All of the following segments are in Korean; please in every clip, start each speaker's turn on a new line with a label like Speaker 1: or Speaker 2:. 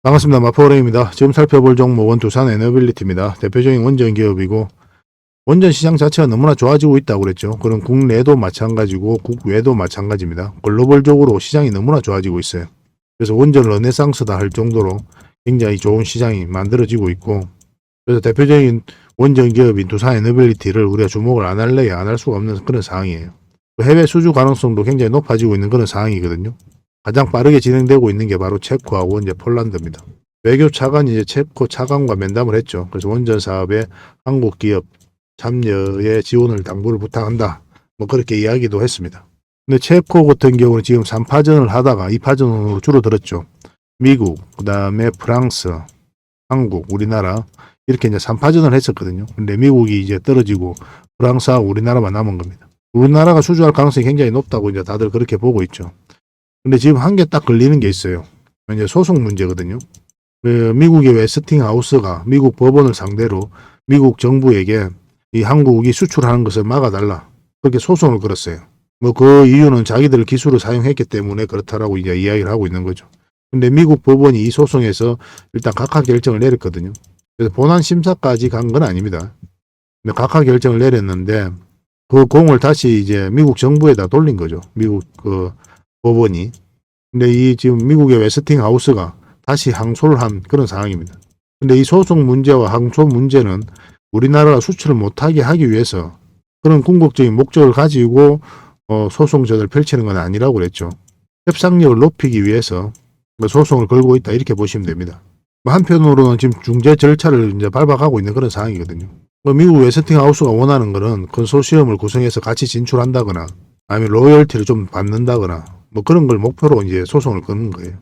Speaker 1: 반갑습니다. 마포은행입니다. 지금 살펴볼 종목은 두산 에너빌리티입니다. 대표적인 원전 기업이고 원전 시장 자체가 너무나 좋아지고 있다고 그랬죠. 그럼 국내도 마찬가지고 국외도 마찬가지입니다. 글로벌적으로 시장이 너무나 좋아지고 있어요. 그래서 원전 르네상스다 할 정도로 굉장히 좋은 시장이 만들어지고 있고, 그래서 대표적인 원전 기업인 두산 에너빌리티를 우리가 주목을 안 할래야 안 할 수가 없는 그런 상황이에요. 해외 수주 가능성도 굉장히 높아지고 있는 그런 상황이거든요. 가장 빠르게 진행되고 있는 게 바로 체코하고 이제 폴란드입니다. 외교 차관이 이제 체코 차관과 면담을 했죠. 그래서 원전 사업에 한국 기업 참여에 지원을 당부를 부탁한다. 뭐 그렇게 이야기도 했습니다. 근데 체코 같은 경우는 지금 3파전을 하다가 2파전으로 줄어들었죠. 미국, 그다음에 프랑스, 한국, 우리나라 이렇게 이제 3파전을 했었거든요. 근데 미국이 이제 떨어지고 프랑스하고 우리나라만 남은 겁니다. 우리나라가 수주할 가능성이 굉장히 높다고 이제 다들 그렇게 보고 있죠. 근데 지금 한 개 딱 걸리는 게 있어요. 이제 소송 문제거든요. 미국의 웨스팅하우스가 미국 법원을 상대로 미국 정부에게 이 한국이 수출하는 것을 막아달라. 그렇게 소송을 걸었어요. 뭐 그 이유는 자기들 기술을 사용했기 때문에 그렇다라고 이제 이야기를 하고 있는 거죠. 근데 미국 법원이 이 소송에서 일단 각하 결정을 내렸거든요. 그래서 본안 심사까지 간 건 아닙니다. 근데 각하 결정을 내렸는데 그 공을 다시 이제 미국 정부에다 돌린 거죠. 미국 그 법원이. 근데 이 지금 미국의 웨스팅하우스가 다시 항소를 한 그런 상황입니다. 근데 이 소송 문제와 항소 문제는 우리나라가 수출을 못하게 하기 위해서 그런 궁극적인 목적을 가지고 소송전을 펼치는 건 아니라고 그랬죠. 협상력을 높이기 위해서 소송을 걸고 있다 이렇게 보시면 됩니다. 한편으로는 지금 중재 절차를 이제 밟아가고 있는 그런 상황이거든요. 미국 웨스팅하우스가 원하는 거는 컨소시엄을 구성해서 같이 진출한다거나 아니면 로열티를 좀 받는다거나 뭐 그런 걸 목표로 이제 소송을 거는 거예요.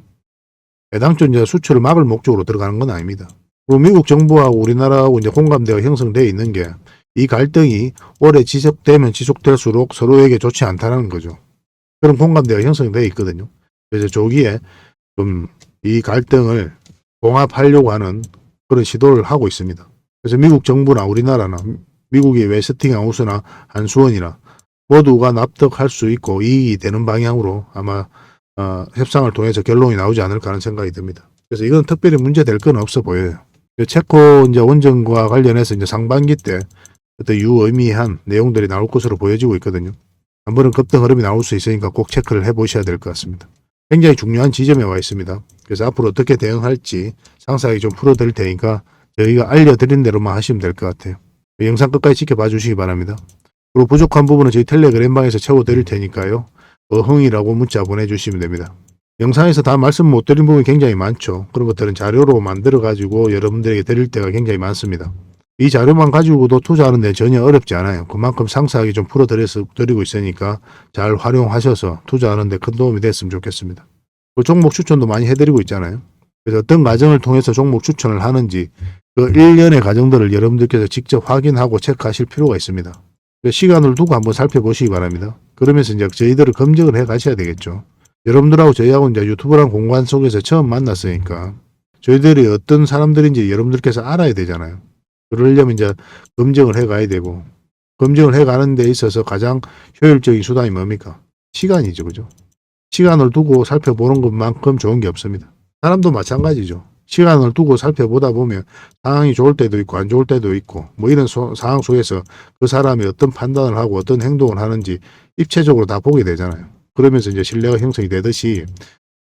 Speaker 1: 애당초 이제 수출을 막을 목적으로 들어가는 건 아닙니다. 그리고 미국 정부하고 우리나라하고 이제 공감대가 형성되어 있는 게 이 갈등이 오래 지속되면 지속될수록 서로에게 좋지 않다는 거죠. 그런 공감대가 형성되어 있거든요. 그래서 조기에 좀 이 갈등을 봉합하려고 하는 그런 시도를 하고 있습니다. 그래서 미국 정부나 우리나라나 미국의 웨스팅하우스나 한수원이나 모두가 납득할 수 있고 이익이 되는 방향으로 아마 협상을 통해서 결론이 나오지 않을까 하는 생각이 듭니다. 그래서 이건 특별히 문제될 건 없어 보여요. 체코 이제 원전과 관련해서 이제 상반기 때 어떤 유의미한 내용들이 나올 것으로 보여지고 있거든요. 한 번은 급등 흐름이 나올 수 있으니까 꼭 체크를 해보셔야 될 것 같습니다. 굉장히 중요한 지점에 와 있습니다. 그래서 앞으로 어떻게 대응할지 상세하게 좀 풀어드릴 테니까 저희가 알려드린 대로만 하시면 될 것 같아요. 영상 끝까지 지켜봐 주시기 바랍니다. 그리고 부족한 부분은 저희 텔레그램방에서 채워드릴 테니까요. 어흥이라고 문자 보내주시면 됩니다. 영상에서 다 말씀 못 드린 부분이 굉장히 많죠. 그런 것들은 자료로 만들어가지고 여러분들에게 드릴 때가 굉장히 많습니다. 이 자료만 가지고도 투자하는 데 전혀 어렵지 않아요. 그만큼 상세하게 좀 풀어드리고 있으니까 잘 활용하셔서 투자하는 데 큰 도움이 됐으면 좋겠습니다. 그 종목 추천도 많이 해드리고 있잖아요. 그래서 어떤 과정을 통해서 종목 추천을 하는지 그 일련의 과정들을 여러분들께서 직접 확인하고 체크하실 필요가 있습니다. 시간을 두고 한번 살펴보시기 바랍니다. 그러면서 이제 저희들을 검증을 해 가셔야 되겠죠. 여러분들하고 저희하고 이제 유튜브라는 공간 속에서 처음 만났으니까 저희들이 어떤 사람들인지 여러분들께서 알아야 되잖아요. 그러려면 이제 검증을 해 가야 되고, 검증을 해 가는 데 있어서 가장 효율적인 수단이 뭡니까? 시간이죠. 그죠? 시간을 두고 살펴보는 것만큼 좋은 게 없습니다. 사람도 마찬가지죠. 시간을 두고 살펴보다 보면 상황이 좋을 때도 있고 안 좋을 때도 있고 뭐 이런 상황 속에서 그 사람이 어떤 판단을 하고 어떤 행동을 하는지 입체적으로 다 보게 되잖아요. 그러면서 이제 신뢰가 형성이 되듯이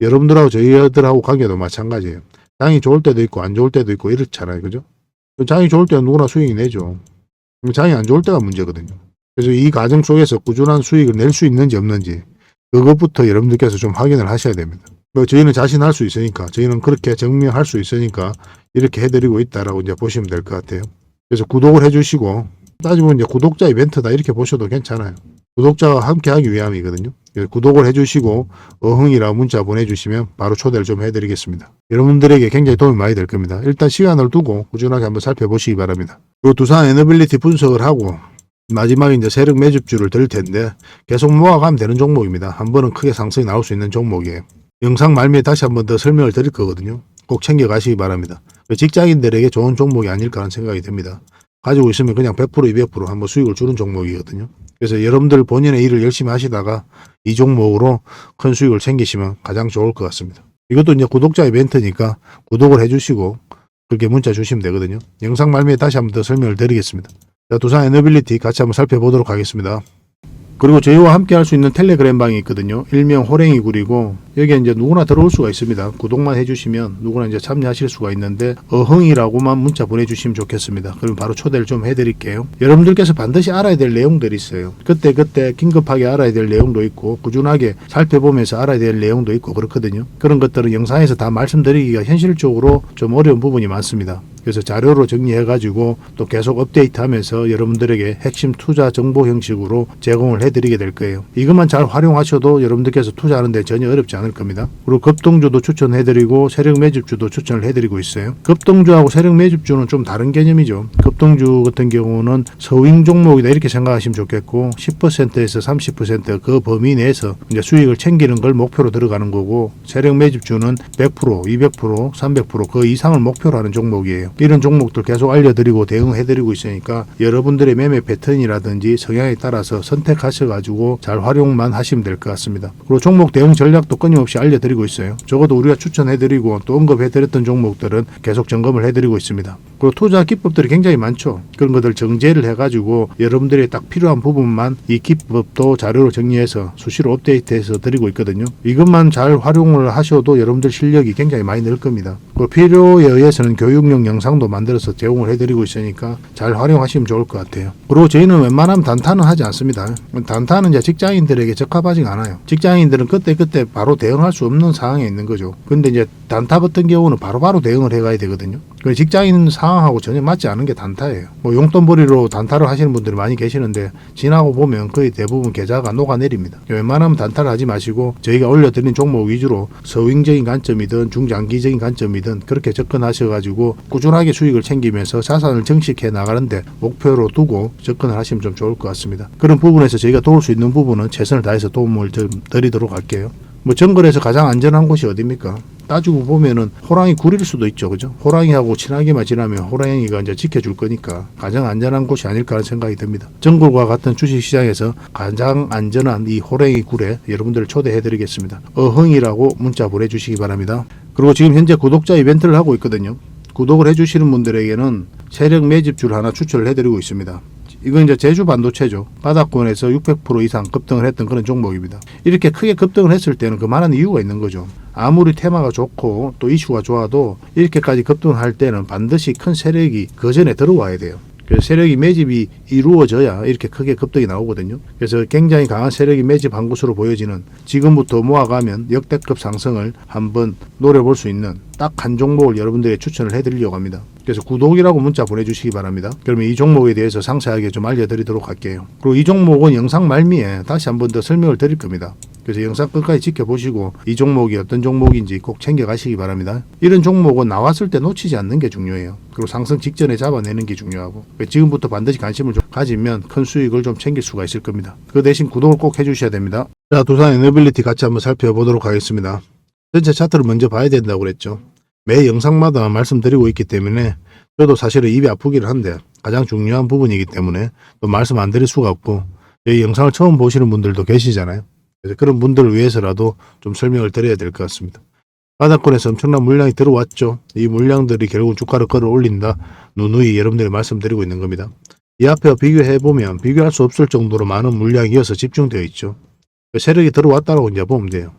Speaker 1: 여러분들하고 저희들하고 관계도 마찬가지예요. 장이 좋을 때도 있고 안 좋을 때도 있고 이렇잖아요. 그죠? 장이 좋을 때는 누구나 수익이 내죠. 장이 안 좋을 때가 문제거든요. 그래서 이 과정 속에서 꾸준한 수익을 낼 수 있는지 없는지 그것부터 여러분들께서 좀 확인을 하셔야 됩니다. 저희는 자신할 수 있으니까, 저희는 그렇게 증명할 수 있으니까 이렇게 해드리고 있다라고 이제 보시면 될 것 같아요. 그래서 구독을 해주시고, 따지면 이제 구독자 이벤트다 이렇게 보셔도 괜찮아요. 구독자와 함께 하기 위함이거든요. 그래서 구독을 해주시고 어흥이라고 문자 보내주시면 바로 초대를 좀 해드리겠습니다. 여러분들에게 굉장히 도움이 많이 될 겁니다. 일단 시간을 두고 꾸준하게 한번 살펴보시기 바랍니다. 그리고 두산 에너빌리티 분석을 하고 마지막에 이제 세력 매집주를 드릴 텐데 계속 모아가면 되는 종목입니다. 한 번은 크게 상승이 나올 수 있는 종목이에요. 영상 말미에 다시 한번 더 설명을 드릴 거거든요. 꼭 챙겨가시기 바랍니다. 직장인들에게 좋은 종목이 아닐까 하는 생각이 듭니다. 가지고 있으면 그냥 100% 200% 한번 수익을 주는 종목이거든요. 그래서 여러분들 본인의 일을 열심히 하시다가 이 종목으로 큰 수익을 챙기시면 가장 좋을 것 같습니다. 이것도 이제 구독자 이벤트니까 구독을 해주시고 그렇게 문자 주시면 되거든요. 영상 말미에 다시 한번 더 설명을 드리겠습니다. 자, 두산 에너빌리티 같이 한번 살펴보도록 하겠습니다. 그리고 저희와 함께 할 수 있는 텔레그램 방이 있거든요. 일명 호랭이굴이고 여기에 이제 누구나 들어올 수가 있습니다. 구독만 해주시면 누구나 이제 참여하실 수가 있는데 어흥이라고만 문자 보내주시면 좋겠습니다. 그럼 바로 초대를 좀 해드릴게요. 여러분들께서 반드시 알아야 될 내용들이 있어요. 그때 긴급하게 알아야 될 내용도 있고 꾸준하게 살펴보면서 알아야 될 내용도 있고 그렇거든요. 그런 것들은 영상에서 다 말씀드리기가 현실적으로 좀 어려운 부분이 많습니다. 그래서 자료로 정리해가지고 또 계속 업데이트하면서 여러분들에게 핵심 투자 정보 형식으로 제공을 해드리게 될 거예요. 이것만 잘 활용하셔도 여러분들께서 투자하는데 전혀 어렵지 않을 겁니다. 그리고 급등주도 추천해드리고 세력 매집주도 추천을 해드리고 있어요. 급등주하고 세력 매집주는 좀 다른 개념이죠. 급등주 같은 경우는 서윙 종목이다 이렇게 생각하시면 좋겠고 10%에서 30% 범위 내에서 이제 수익을 챙기는 걸 목표로 들어가는 거고 세력 매집주는 100%, 200%, 300%그 이상을 목표로 하는 종목이에요. 이런 종목들 계속 알려드리고 대응해드리고 있으니까 여러분들의 매매 패턴이라든지 성향에 따라서 선택하셔가지고 잘 활용만 하시면 될 것 같습니다. 그리고 종목 대응 전략도 끊임없이 알려드리고 있어요. 적어도 우리가 추천해드리고 또 언급해드렸던 종목들은 계속 점검을 해드리고 있습니다. 그리고 투자 기법들이 굉장히 많죠. 그런 것들 정제를 해가지고 여러분들이 딱 필요한 부분만 이 기법도 자료로 정리해서 수시로 업데이트해서 드리고 있거든요. 이것만 잘 활용을 하셔도 여러분들 실력이 굉장히 많이 늘 겁니다. 그리고 필요에 의해서는 교육용 영상도 만들어서 제공을 해드리고 있으니까 잘 활용하시면 좋을 것 같아요. 그리고 저희는 웬만하면 단타는 하지 않습니다. 단타는 이제 직장인들에게 적합하지가 않아요. 직장인들은 그때 바로 대응할 수 없는 상황에 있는 거죠. 근데 이제 단타 같은 경우는 바로바로 대응을 해가야 되거든요. 직장인 상황하고 전혀 맞지 않은 게 단타예요. 뭐 용돈벌이로 단타를 하시는 분들이 많이 계시는데 지나고 보면 거의 대부분 계좌가 녹아내립니다. 웬만하면 단타를 하지 마시고 저희가 올려드린 종목 위주로 서윙적인 관점이든 중장기적인 관점이든 그렇게 접근하셔가지고 꾸준하게 수익을 챙기면서 자산을 증식해 나가는데 목표로 두고 접근을 하시면 좀 좋을 것 같습니다. 그런 부분에서 저희가 도울 수 있는 부분은 최선을 다해서 도움을 좀 드리도록 할게요. 뭐 정글에서 가장 안전한 곳이 어디입니까? 따지고 보면은 호랑이 굴일 수도 있죠. 그죠? 호랑이하고 친하게만 지나면 호랑이가 이제 지켜줄 거니까 가장 안전한 곳이 아닐까 하는 생각이 듭니다. 정글과 같은 주식시장에서 가장 안전한 이 호랑이 굴에 여러분들을 초대해 드리겠습니다. 어흥이라고 문자 보내주시기 바랍니다. 그리고 지금 현재 구독자 이벤트를 하고 있거든요. 구독을 해주시는 분들에게는 세력 매집주를 하나 추천을 해드리고 있습니다. 이건 이제 제주 반도체죠. 바닥권에서 600% 이상 급등을 했던 그런 종목입니다. 이렇게 크게 급등을 했을 때는 그만한 이유가 있는 거죠. 아무리 테마가 좋고 또 이슈가 좋아도 이렇게까지 급등할 때는 반드시 큰 세력이 그 전에 들어와야 돼요. 그래서 세력이 매집이 이루어져야 이렇게 크게 급등이 나오거든요. 그래서 굉장히 강한 세력이 매집한 것으로 보여지는 지금부터 모아가면 역대급 상승을 한번 노려볼 수 있는 딱 한 종목을 여러분들에게 추천을 해드리려고 합니다. 그래서 구독이라고 문자 보내주시기 바랍니다. 그러면 이 종목에 대해서 상세하게 좀 알려드리도록 할게요. 그리고 이 종목은 영상 말미에 다시 한번 더 설명을 드릴 겁니다. 그래서 영상 끝까지 지켜보시고 이 종목이 어떤 종목인지 꼭 챙겨가시기 바랍니다. 이런 종목은 나왔을 때 놓치지 않는 게 중요해요. 그리고 상승 직전에 잡아내는 게 중요하고 지금부터 반드시 관심을 좀 가지면 큰 수익을 좀 챙길 수가 있을 겁니다. 그 대신 구독을 꼭 해주셔야 됩니다. 자, 두산 에너빌리티 같이 한번 살펴보도록 하겠습니다. 전체 차트를 먼저 봐야 된다고 그랬죠. 매 영상마다 말씀드리고 있기 때문에 저도 사실은 입이 아프기는 한데 가장 중요한 부분이기 때문에 또 말씀 안 드릴 수가 없고 이 영상을 처음 보시는 분들도 계시잖아요. 그래서 그런 분들을 위해서라도 좀 설명을 드려야 될 것 같습니다. 바닥권에서 엄청난 물량이 들어왔죠. 이 물량들이 결국 주가를 끌어올린다. 누누이 여러분들이 말씀드리고 있는 겁니다. 이 앞에 비교해보면 비교할 수 없을 정도로 많은 물량이 이어서 집중되어 있죠. 세력이 들어왔다고 이제 보면 돼요.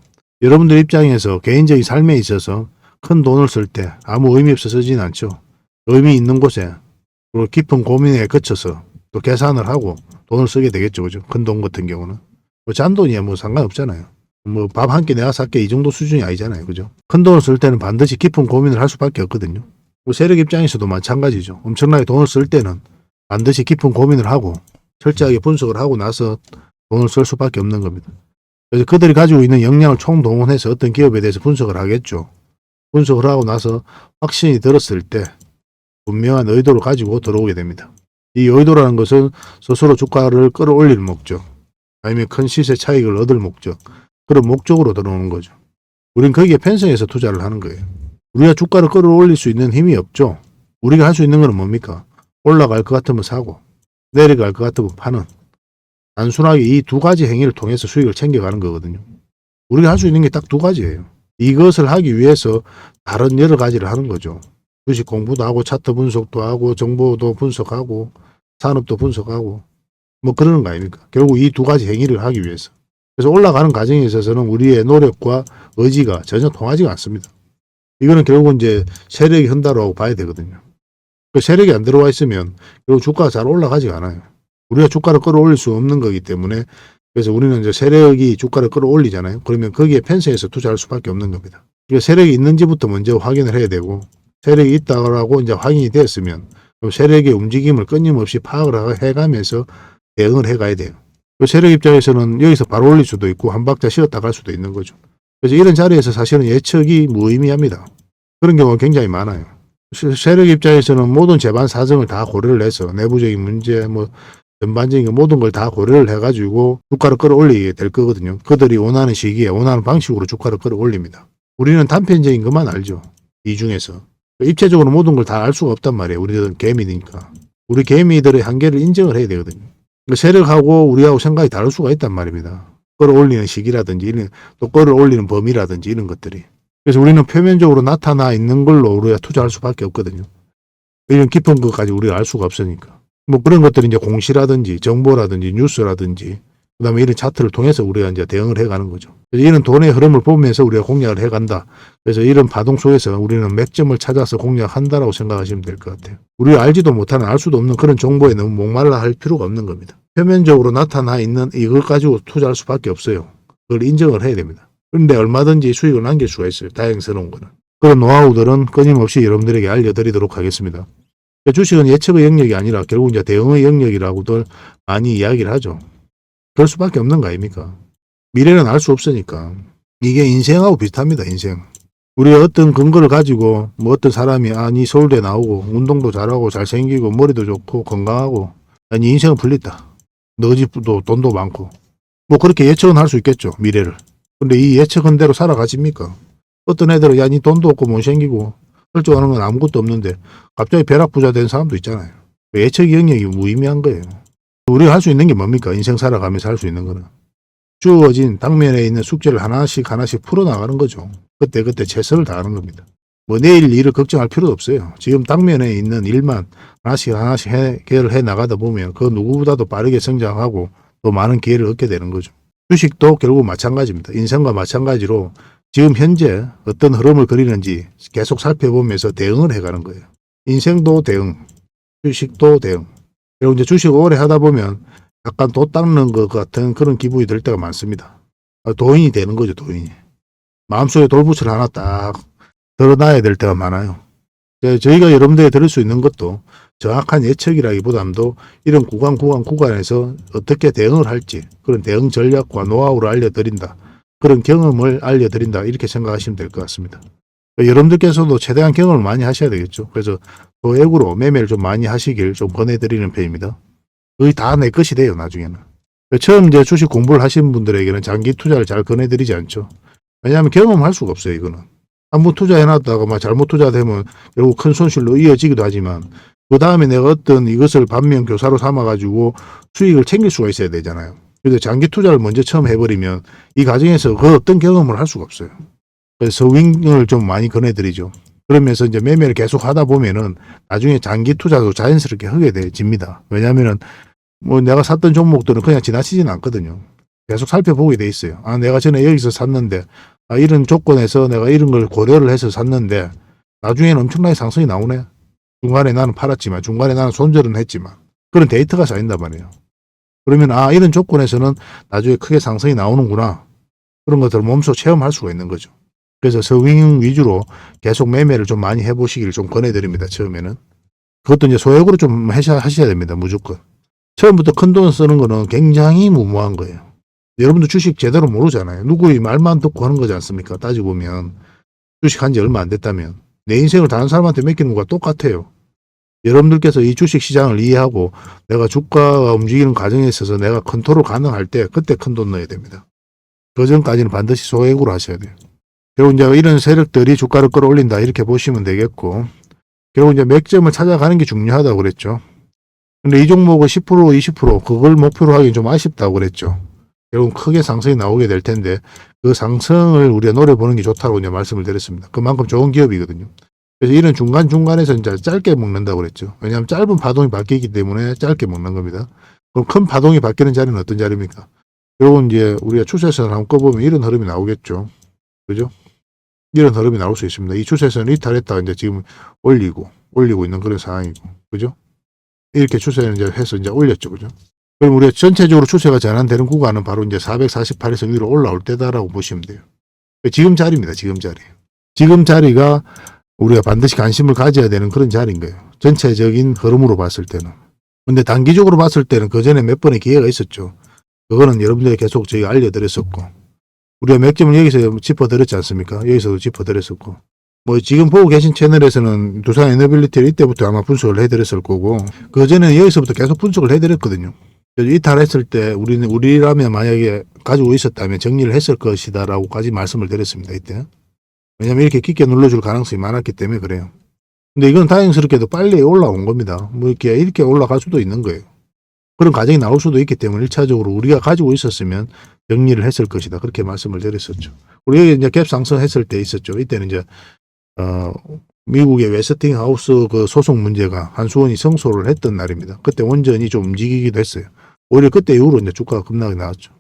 Speaker 1: 여러분들 입장에서 개인적인 삶에 있어서 큰 돈을 쓸 때 아무 의미 없어 쓰지는 않죠. 의미 있는 곳에 그리고 깊은 고민에 거쳐서 또 계산을 하고 돈을 쓰게 되겠죠. 그죠? 큰 돈 같은 경우는. 뭐 잔돈이야 뭐 상관없잖아요. 뭐 밥 한 끼 내가 살게 이 정도 수준이 아니잖아요. 그죠? 큰 돈을 쓸 때는 반드시 깊은 고민을 할 수밖에 없거든요. 뭐 세력 입장에서도 마찬가지죠. 엄청나게 돈을 쓸 때는 반드시 깊은 고민을 하고 철저하게 분석을 하고 나서 돈을 쓸 수밖에 없는 겁니다. 그래서 그들이 가지고 있는 역량을 총동원해서 어떤 기업에 대해서 분석을 하겠죠. 분석을 하고 나서 확신이 들었을 때 분명한 의도를 가지고 들어오게 됩니다. 이 의도라는 것은 스스로 주가를 끌어올릴 목적 아니면 큰 시세 차익을 얻을 목적 그런 목적으로 들어오는 거죠. 우린 거기에 편성해서 투자를 하는 거예요. 우리가 주가를 끌어올릴 수 있는 힘이 없죠. 우리가 할 수 있는 건 뭡니까? 올라갈 것 같으면 사고 내려갈 것 같으면 파는 단순하게 이 두 가지 행위를 통해서 수익을 챙겨가는 거거든요. 우리가 할 수 있는 게 딱 두 가지예요. 이것을 하기 위해서 다른 여러 가지를 하는 거죠. 주식 공부도 하고 차트 분석도 하고 정보도 분석하고 산업도 분석하고 뭐 그러는 거 아닙니까? 결국 이 두 가지 행위를 하기 위해서. 그래서 올라가는 과정에 있어서는 우리의 노력과 의지가 전혀 통하지가 않습니다. 이거는 결국은 이제 세력이 흔다라고 봐야 되거든요. 그 세력이 안 들어와 있으면 결국 주가가 잘 올라가지가 않아요. 우리가 주가를 끌어올릴 수 없는 거기 때문에 그래서 우리는 이제 세력이 주가를 끌어올리잖아요. 그러면 거기에 편성해서 투자할 수밖에 없는 겁니다. 그러니까 세력이 있는지부터 먼저 확인을 해야 되고 세력이 있다고 이제 확인이 됐으면 세력의 움직임을 끊임없이 파악을 해가면서 대응을 해가야 돼요. 그 세력 입장에서는 여기서 바로 올릴 수도 있고 한 박자 쉬었다 갈 수도 있는 거죠. 그래서 이런 자리에서 사실은 예측이 무의미합니다. 그런 경우가 굉장히 많아요. 세력 입장에서는 모든 재반 사정을 다 고려를 해서 내부적인 문제 뭐 전반적인 모든 걸 다 고려를 해가지고 주가를 끌어올리게 될 거거든요. 그들이 원하는 시기에 원하는 방식으로 주가를 끌어올립니다. 우리는 단편적인 것만 알죠. 이 중에서. 입체적으로 모든 걸 다 알 수가 없단 말이에요. 우리들은 개미니까. 우리 개미들의 한계를 인정을 해야 되거든요. 세력하고 우리하고 생각이 다를 수가 있단 말입니다. 끌어올리는 시기라든지 또 끌어올리는 범위라든지 이런 것들이. 그래서 우리는 표면적으로 나타나 있는 걸로 우리가 투자할 수밖에 없거든요. 이런 깊은 것까지 우리가 알 수가 없으니까. 뭐 그런 것들이 이제 공시라든지 정보라든지 뉴스라든지 그다음에 이런 차트를 통해서 우리가 이제 대응을 해가는 거죠. 이런 돈의 흐름을 보면서 우리가 공략을 해간다. 그래서 이런 파동 속에서 우리는 맥점을 찾아서 공략한다라고 생각하시면 될 것 같아요. 우리가 알지도 못하는 알 수도 없는 그런 정보에 너무 목말라 할 필요가 없는 겁니다. 표면적으로 나타나 있는 이걸 가지고 투자할 수밖에 없어요. 그걸 인정을 해야 됩니다. 그런데 얼마든지 수익을 남길 수가 있어요. 다행스러운 거는. 그런 노하우들은 끊임없이 여러분들에게 알려드리도록 하겠습니다. 주식은 예측의 영역이 아니라 결국 이제 대응의 영역이라고들 많이 이야기를 하죠. 그럴 수밖에 없는 거 아닙니까? 미래는 알 수 없으니까. 이게 인생하고 비슷합니다. 인생. 우리가 어떤 근거를 가지고 뭐 어떤 사람이 니 서울대 나오고 운동도 잘하고 잘생기고 머리도 좋고 건강하고 니 인생은 풀렸다. 너 집도 돈도 많고 뭐 그렇게 예측은 할 수 있겠죠. 미래를. 근데 이 예측한 대로 살아가십니까? 어떤 애들은 니 돈도 없고 못생기고 할 줄 아는 건 아무것도 없는데 갑자기 벼락부자 된 사람도 있잖아요. 예측 영역이 무의미한 거예요. 우리가 할 수 있는 게 뭡니까? 인생 살아가면서 할 수 있는 거는. 주어진 당면에 있는 숙제를 하나씩 풀어나가는 거죠. 그때 최선을 다하는 겁니다. 뭐 내일 일을 걱정할 필요도 없어요. 지금 당면에 있는 일만 하나씩 해결을 해 나가다 보면 그 누구보다도 빠르게 성장하고 또 많은 기회를 얻게 되는 거죠. 주식도 결국 마찬가지입니다. 인생과 마찬가지로 지금 현재 어떤 흐름을 그리는지 계속 살펴보면서 대응을 해가는 거예요. 인생도 대응, 주식도 대응. 그리고 이제 주식을 오래 하다 보면 약간 도 닦는 것 같은 그런 기분이 들 때가 많습니다. 도인이 되는 거죠, 도인이. 마음속에 돌붙이를 하나 딱 드러나야 될 때가 많아요. 저희가 여러분들에게 드릴 수 있는 것도 정확한 예측이라기보다도 이런 구간에서 어떻게 대응을 할지 그런 대응 전략과 노하우를 알려드린다. 그런 경험을 알려드린다. 이렇게 생각하시면 될 것 같습니다. 여러분들께서도 최대한 경험을 많이 하셔야 되겠죠. 그래서 소액으로 매매를 좀 많이 하시길 좀 권해드리는 편입니다. 거의 다 내 것이 돼요, 나중에는. 처음 이제 주식 공부를 하신 분들에게는 장기 투자를 잘 권해드리지 않죠. 왜냐하면 경험할 수가 없어요, 이거는. 한번 투자해놨다가 막 잘못 투자되면 결국 큰 손실로 이어지기도 하지만 그 다음에 내가 어떤 이것을 반면 교사로 삼아가지고 수익을 챙길 수가 있어야 되잖아요. 그래서 장기 투자를 먼저 처음 해버리면 이 과정에서 그 어떤 경험을 할 수가 없어요. 그래서 서윙을 좀 많이 권해드리죠. 그러면서 이제 매매를 계속 하다 보면은 나중에 장기 투자도 자연스럽게 하게 돼집니다. 왜냐하면은 뭐 내가 샀던 종목들은 그냥 지나치지는 않거든요. 계속 살펴보게 돼 있어요. 내가 전에 여기서 샀는데 이런 조건에서 내가 이런 걸 고려를 해서 샀는데 나중에는 엄청나게 상승이 나오네. 중간에 나는 팔았지만 중간에 나는 손절은 했지만 그런 데이터가 쌓인단 말이에요. 그러면 이런 조건에서는 나중에 크게 상승이 나오는구나. 그런 것들을 몸소 체험할 수가 있는 거죠. 그래서 서윙 위주로 계속 매매를 좀 많이 해보시기를 좀 권해드립니다. 처음에는. 그것도 이제 소액으로 좀 하셔야 됩니다. 무조건. 처음부터 큰 돈 쓰는 거는 굉장히 무모한 거예요. 여러분도 주식 제대로 모르잖아요. 누구의 말만 듣고 하는 거지 않습니까? 따지고 보면 주식한 지 얼마 안 됐다면 내 인생을 다른 사람한테 맡기는 것과 똑같아요. 여러분들께서 이 주식 시장을 이해하고 내가 주가가 움직이는 과정에 있어서 내가 컨트롤 가능할 때 그때 큰 돈 넣어야 됩니다. 그 전까지는 반드시 소액으로 하셔야 돼요. 결국 이제 이런 세력들이 주가를 끌어올린다 이렇게 보시면 되겠고 결국 이제 맥점을 찾아가는 게 중요하다고 그랬죠. 근데 이 종목은 10% 20% 그걸 목표로 하기엔 좀 아쉽다고 그랬죠. 결국 크게 상승이 나오게 될 텐데 그 상승을 우리가 노려보는 게 좋다고 이제 말씀을 드렸습니다. 그만큼 좋은 기업이거든요. 그래서 이런 중간중간에서 이제 짧게 먹는다고 그랬죠. 왜냐하면 짧은 파동이 바뀌기 때문에 짧게 먹는 겁니다. 그럼 큰 파동이 바뀌는 자리는 어떤 자리입니까? 요건 이제 우리가 추세선을 한번 꺼보면 이런 흐름이 나오겠죠. 그죠? 이런 흐름이 나올 수 있습니다. 이 추세선을 이탈했다가 이제 지금 올리고 있는 그런 상황이고. 그죠? 이렇게 추세를 이제 해서 이제 올렸죠. 그죠? 그럼 우리가 전체적으로 추세가 전환되는 구간은 바로 이제 448에서 위로 올라올 때다라고 보시면 돼요. 지금 자리입니다. 지금 자리. 지금 자리가 우리가 반드시 관심을 가져야 되는 그런 자리인 거예요. 전체적인 흐름으로 봤을 때는. 근데 단기적으로 봤을 때는 그 전에 몇 번의 기회가 있었죠. 그거는 여러분들이 계속 저희가 알려드렸었고, 우리가 몇 점을 여기서 짚어드렸지 않습니까? 여기서도 짚어드렸었고, 뭐 지금 보고 계신 채널에서는 두산 에너빌리티를 이때부터 아마 분석을 해드렸을 거고, 그 전에는 여기서부터 계속 분석을 해드렸거든요. 이탈했을 때 우리라면 만약에 가지고 있었다면 정리를 했을 것이다라고까지 말씀을 드렸습니다. 이때. 왜냐면 이렇게 깊게 눌러줄 가능성이 많았기 때문에 그래요. 근데 이건 다행스럽게도 빨리 올라온 겁니다. 뭐 이렇게 올라갈 수도 있는 거예요. 그런 과정이 나올 수도 있기 때문에 1차적으로 우리가 가지고 있었으면 정리를 했을 것이다. 그렇게 말씀을 드렸었죠. 우리가 이제 갭 상승했을 때 있었죠. 이때는 이제 미국의 웨스팅하우스 그 소송 문제가 한수원이 승소를 했던 날입니다. 그때 원전이 좀 움직이기도 했어요. 오히려 그때 이후로 이제 주가가 급락이 나왔죠.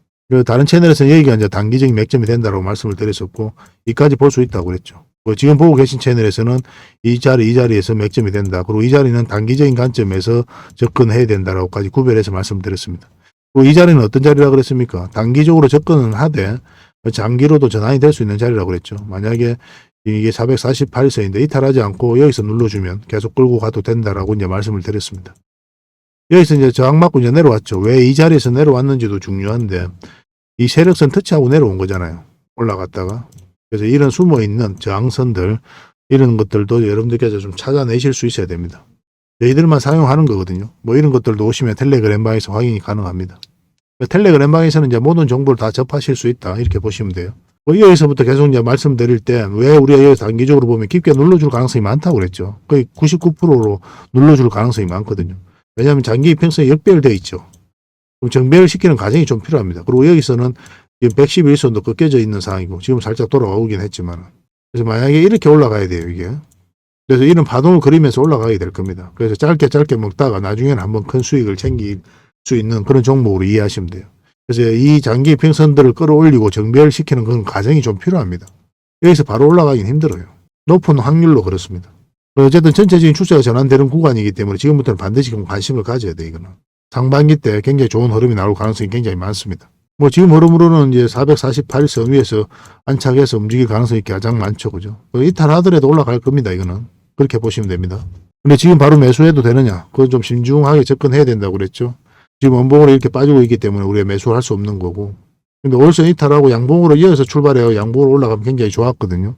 Speaker 1: 다른 채널에서는 여기가 이제 단기적인 맥점이 된다고 말씀을 드렸었고, 이까지 볼 수 있다고 그랬죠. 지금 보고 계신 채널에서는 이 자리에서 맥점이 된다. 그리고 이 자리는 단기적인 관점에서 접근해야 된다라고까지 구별해서 말씀드렸습니다. 그리고 이 자리는 어떤 자리라고 그랬습니까? 단기적으로 접근은 하되 장기로도 전환이 될 수 있는 자리라고 그랬죠. 만약에 이게 448선인데 이탈하지 않고 여기서 눌러주면 계속 끌고 가도 된다라고 이제 말씀을 드렸습니다. 여기서 이제 저항 맞고 이제 내려왔죠. 왜 이 자리에서 내려왔는지도 중요한데, 이 세력선 터치하고 내려온 거잖아요. 올라갔다가. 그래서 이런 숨어있는 저항선들, 이런 것들도 여러분들께서 좀 찾아내실 수 있어야 됩니다. 저희들만 사용하는 거거든요. 뭐 이런 것들도 오시면 텔레그램방에서 확인이 가능합니다. 텔레그램방에서는 이제 모든 정보를 다 접하실 수 있다. 이렇게 보시면 돼요. 여기서부터 계속 이제 말씀드릴 때 왜 우리가 여기 단기적으로 보면 깊게 눌러줄 가능성이 많다고 그랬죠. 거의 99%로 눌러줄 가능성이 많거든요. 왜냐하면 장기 이평선이 역배열되어 있죠. 그럼 정배열 시키는 과정이 좀 필요합니다. 그리고 여기서는 111선도 꺾여져 있는 상황이고 지금 살짝 돌아오긴 했지만, 그래서 만약에 이렇게 올라가야 돼요, 이게. 그래서 이런 파동을 그리면서 올라가게 될 겁니다. 그래서 짧게 먹다가 나중에는 한번 큰 수익을 챙길 수 있는 그런 종목으로 이해하시면 돼요. 그래서 이 장기 이평선들을 끌어올리고 정배열시키는 그런 과정이 좀 필요합니다. 여기서 바로 올라가긴 힘들어요. 높은 확률로 그렇습니다. 어쨌든 전체적인 추세가 전환되는 구간이기 때문에 지금부터는 반드시 관심을 가져야 돼, 이거는. 상반기 때 굉장히 좋은 흐름이 나올 가능성이 굉장히 많습니다. 뭐 지금 흐름으로는 이제 448선 위에서 안착해서 움직일 가능성이 가장 많죠, 그죠? 이탈하더라도 올라갈 겁니다, 이거는. 그렇게 보시면 됩니다. 근데 지금 바로 매수해도 되느냐? 그건 좀 신중하게 접근해야 된다고 그랬죠. 지금 원봉으로 이렇게 빠지고 있기 때문에 우리가 매수를 할 수 없는 거고. 근데 월선 이탈하고 양봉으로 이어서 출발해요. 양봉으로 올라가면 굉장히 좋았거든요.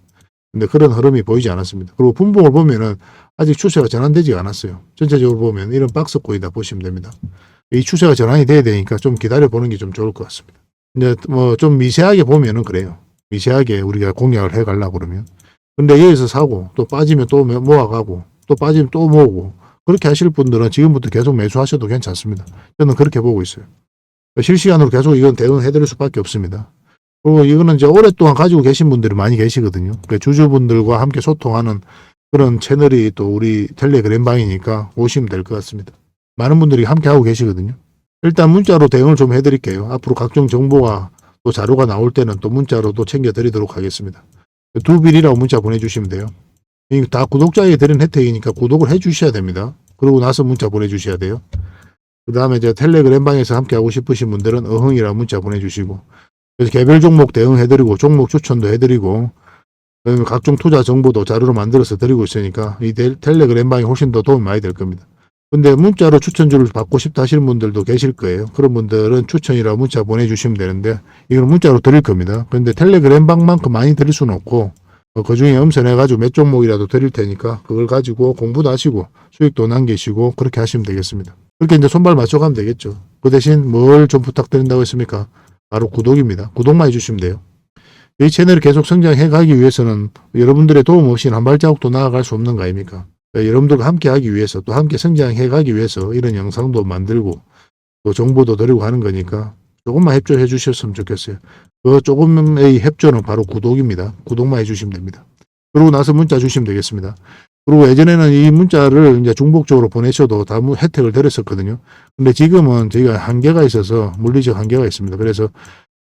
Speaker 1: 근데 그런 흐름이 보이지 않았습니다. 그리고 분봉을 보면은 아직 추세가 전환되지 않았어요. 전체적으로 보면 이런 박스권이다 보시면 됩니다. 이 추세가 전환이 돼야 되니까 좀 기다려보는 게 좀 좋을 것 같습니다. 근데 뭐 좀 미세하게 보면은 그래요. 미세하게 우리가 공략을 해 가려고 그러면. 근데 여기서 사고 또 빠지면 또 모아가고 또 빠지면 또 모으고 그렇게 하실 분들은 지금부터 계속 매수하셔도 괜찮습니다. 저는 그렇게 보고 있어요. 실시간으로 계속 이건 대응해 드릴 수밖에 없습니다. 그리고 이거는 이제 오랫동안 가지고 계신 분들이 많이 계시거든요. 그러니까 주주분들과 함께 소통하는 그런 채널이 또 우리 텔레그램방이니까 오시면 될 것 같습니다. 많은 분들이 함께 하고 계시거든요. 일단 문자로 대응을 좀 해드릴게요. 앞으로 각종 정보가 또 자료가 나올 때는 또 문자로 또 챙겨드리도록 하겠습니다. 2빌이라고 문자 보내주시면 돼요. 이게 다 구독자에게 드린 혜택이니까 구독을 해주셔야 됩니다. 그러고 나서 문자 보내주셔야 돼요. 그 다음에 이제 텔레그램방에서 함께 하고 싶으신 분들은 어흥이라고 문자 보내주시고, 그래서 개별 종목 대응해드리고 종목 추천도 해드리고 각종 투자 정보도 자료로 만들어서 드리고 있으니까 이 텔레그램방이 훨씬 더 도움이 많이 될 겁니다. 근데 문자로 추천주를 받고 싶다 하시는 분들도 계실 거예요. 그런 분들은 추천이라고 문자 보내주시면 되는데 이건 문자로 드릴 겁니다. 그런데 텔레그램방만큼 많이 드릴 수는 없고 그 중에 엄선해가지고 몇 종목이라도 드릴 테니까 그걸 가지고 공부도 하시고 수익도 남기시고 그렇게 하시면 되겠습니다. 그렇게 이제 손발 맞춰가면 되겠죠. 그 대신 뭘 좀 부탁드린다고 했습니까? 바로 구독입니다. 구독만 해주시면 돼요. 이 채널을 계속 성장해 가기 위해서는 여러분들의 도움 없이는 한 발자국도 나아갈 수 없는 거 아닙니까? 여러분들과 함께 하기 위해서 또 함께 성장해 가기 위해서 이런 영상도 만들고 또 정보도 드리고 하는 거니까 조금만 협조해 주셨으면 좋겠어요. 그 조금의 협조는 바로 구독입니다. 구독만 해주시면 됩니다. 그러고 나서 문자 주시면 되겠습니다. 그리고 예전에는 이 문자를 이제 중복적으로 보내셔도 다 혜택을 드렸었거든요. 근데 지금은 저희가 한계가 있어서 물리적 한계가 있습니다. 그래서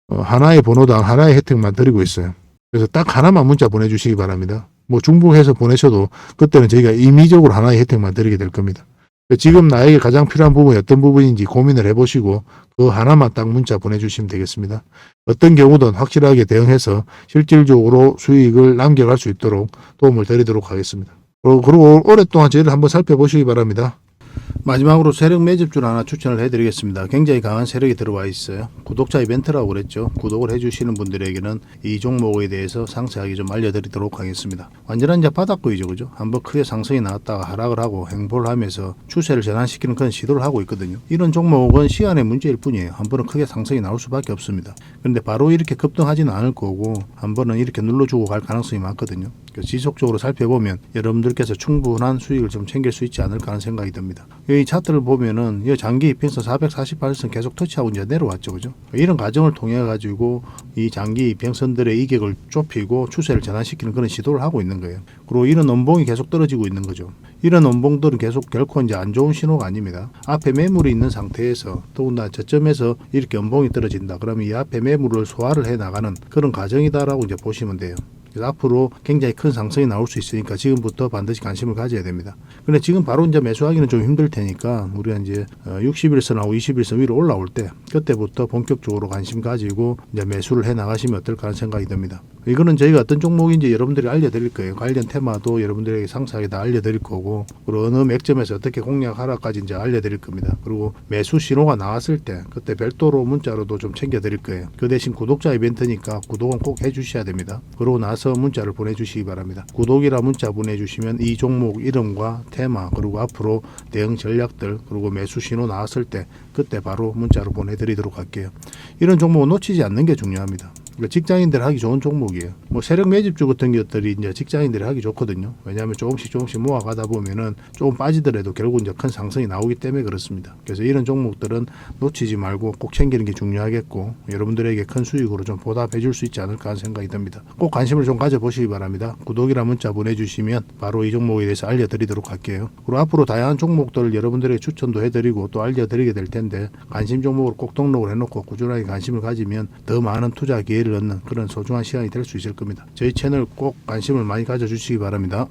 Speaker 1: 하나의 번호당 하나의 혜택만 드리고 있어요. 그래서 딱 하나만 문자 보내주시기 바랍니다. 뭐 중복해서 보내셔도 그때는 저희가 임의적으로 하나의 혜택만 드리게 될 겁니다. 지금 나에게 가장 필요한 부분이 어떤 부분인지 고민을 해보시고 그 하나만 딱 문자 보내주시면 되겠습니다. 어떤 경우든 확실하게 대응해서 실질적으로 수익을 남겨갈 수 있도록 도움을 드리도록 하겠습니다. 그리고 오랫동안 저희를 한번 살펴보시기 바랍니다. 마지막으로 세력 매집주를 하나 추천을 해드리겠습니다. 굉장히 강한 세력이 들어와 있어요. 구독자 이벤트라고 그랬죠. 구독을 해주시는 분들에게는 이 종목에 대해서 상세하게 좀 알려드리도록 하겠습니다. 완전한 이제 바닥구이죠, 그죠? 한번 크게 상승이 나왔다가 하락을 하고 횡보를 하면서 추세를 전환시키는 그런 시도를 하고 있거든요. 이런 종목은 시간의 문제일 뿐이에요. 한 번은 크게 상승이 나올 수밖에 없습니다. 그런데 바로 이렇게 급등하지는 않을 거고 한 번은 이렇게 눌러주고 갈 가능성이 많거든요. 지속적으로 살펴보면 여러분들께서 충분한 수익을 좀 챙길 수 있지 않을까 하는 생각이 듭니다. 이 차트를 보면은 이 장기 이평선 448선 계속 터치하고 이제 내려왔죠, 그죠? 이런 과정을 통해 가지고 이 장기 이평선들의 이격을 좁히고 추세를 전환시키는 그런 시도를 하고 있는 거예요. 그리고 이런 원봉이 계속 떨어지고 있는 거죠. 이런 원봉들은 계속 결코 이제 안 좋은 신호가 아닙니다. 앞에 매물이 있는 상태에서 더군다나 저점에서 이렇게 원봉이 떨어진다. 그러면 이 앞에 매물을 소화를 해 나가는 그런 과정이다라고 이제 보시면 돼요. 그래서 앞으로 굉장히 큰 상승이 나올 수 있으니까 지금부터 반드시 관심을 가져야 됩니다. 근데 지금 바로 이제 매수하기는 좀 힘들 테니까 우리가 이제 60일선하고 20일선 위로 올라올 때 그때부터 본격적으로 관심 가지고 이제 매수를 해 나가시면 어떨까 하는 생각이 듭니다. 이거는 저희가 어떤 종목인지 여러분들이 알려드릴 거예요. 관련 테마도 여러분들에게 상세하게 다 알려드릴 거고, 그리고 어느 맥점에서 어떻게 공략하라까지 이제 알려드릴 겁니다. 그리고 매수 신호가 나왔을 때 그때 별도로 문자로도 좀 챙겨드릴 거예요. 그 대신 구독자 이벤트니까 구독은 꼭 해주셔야 됩니다. 그러고 나서 문자를 보내주시기 바랍니다. 구독이라 문자 보내주시면 이 종목 이름과 테마, 그리고 앞으로 대응 전략들, 그리고 매수 신호 나왔을 때 그때 바로 문자로 보내드리도록 할게요. 이런 종목은 놓치지 않는 게 중요합니다. 직장인들 하기 좋은 종목이에요. 뭐 세력 매집주 같은 것들이 이제 직장인들이 하기 좋거든요. 왜냐하면 조금씩 모아가다 보면은 조금 빠지더라도 결국 이제 큰 상승이 나오기 때문에 그렇습니다. 그래서 이런 종목들은 놓치지 말고 꼭 챙기는 게 중요하겠고, 여러분들에게 큰 수익으로 좀 보답해 줄 수 있지 않을까 하는 생각이 듭니다. 꼭 관심을 좀 가져보시기 바랍니다. 구독이라 문자 보내주시면 바로 이 종목에 대해서 알려드리도록 할게요. 그리고 앞으로 다양한 종목들을 여러분들에게 추천도 해드리고 또 알려드리게 될 텐데, 관심 종목으로 꼭 등록을 해놓고 꾸준하게 관심을 가지면 더 많은 투자 기회를 얻는 그런 소중한 시간이 될 수 있을 겁니다. 저희 채널 꼭 관심을 많이 가져주시기 바랍니다.